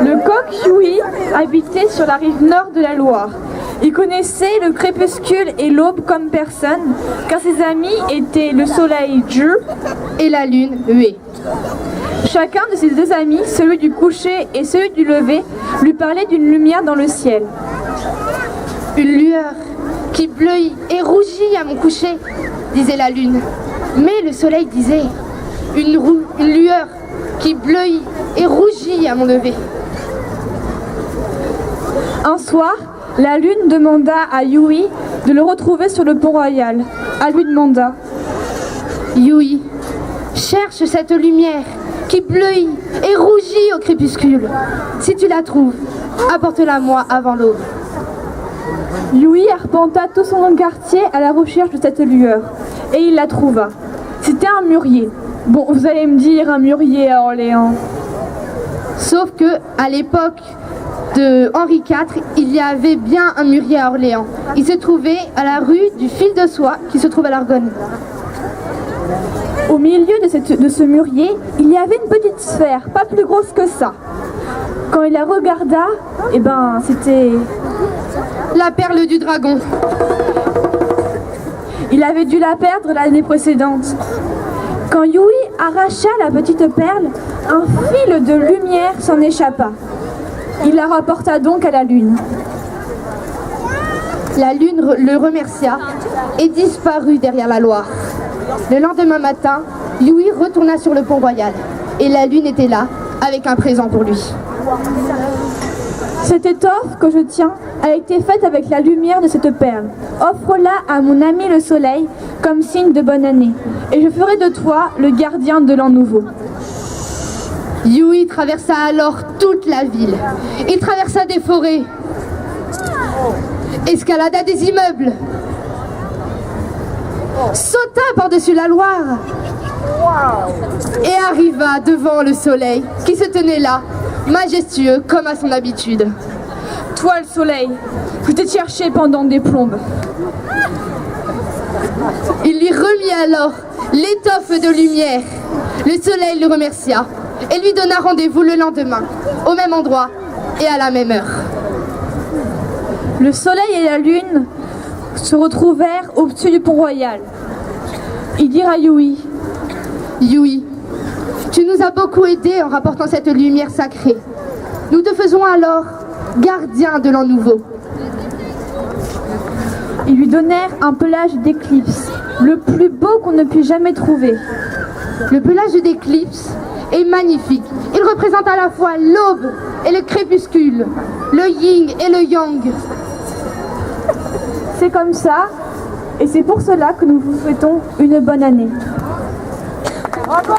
Le coq Yui habitait sur la rive nord de la Loire. Il connaissait le crépuscule et l'aube comme personne, car ses amis étaient le soleil Dieu et la lune Hué. Chacun de ses deux amis, celui du coucher et celui du lever, lui parlait d'une lumière dans le ciel. Une lueur qui bleuit et rougit à mon coucher, disait la lune. Mais le soleil disait, une lueur qui bleuit et rougit à mon lever. Un soir, la lune demanda à Yui de le retrouver sur le pont royal. Elle lui demanda: Yui, cherche cette lumière qui bleuit et rougit au crépuscule. Si tu la trouves, apporte-la moi avant l'aube. Yui arpenta tout son quartier à la recherche de cette lueur, et il la trouva. C'était un mûrier. Bon, vous allez me dire, un mûrier à Orléans. Sauf que, à l'époque de Henri IV, il y avait bien un mûrier à Orléans. Il se trouvait à la rue du Fil de Soie, qui se trouve à l'Argonne. Au milieu de ce mûrier, il y avait une petite sphère, pas plus grosse que ça. Quand il la regarda, eh ben, c'était la perle du dragon. Il avait dû la perdre l'année précédente. Quand Yui arracha la petite perle, un fil de lumière s'en échappa. Il la rapporta donc à la lune. La lune le remercia et disparut derrière la Loire. Le lendemain matin, Yui retourna sur le pont royal et la lune était là avec un présent pour lui. Cette étoffe que je tiens a été faite avec la lumière de cette perle. Offre-la à mon ami le soleil comme signe de bonne année, et je ferai de toi le gardien de l'an nouveau. Yui traversa alors toute la ville. Il traversa des forêts, escalada des immeubles, sauta par-dessus la Loire et arriva devant le soleil qui se tenait là, majestueux comme à son habitude. Toi le soleil, je t'ai cherché pendant des plombes. Il lui remit alors l'étoffe de lumière. Le soleil le remercia et lui donna rendez-vous le lendemain, au même endroit et à la même heure. Le soleil et la lune se retrouvèrent au-dessus du pont royal. Ils dirent à Yui: Yui, tu nous as beaucoup aidés en rapportant cette lumière sacrée. Nous te faisons alors gardien de l'an nouveau. Ils lui donnèrent un pelage d'éclipse, le plus beau qu'on ne puisse jamais trouver. Le pelage d'éclipse est magnifique. Il représente à la fois l'aube et le crépuscule, le yin et le yang. C'est comme ça, et c'est pour cela que nous vous souhaitons une bonne année. Bravo!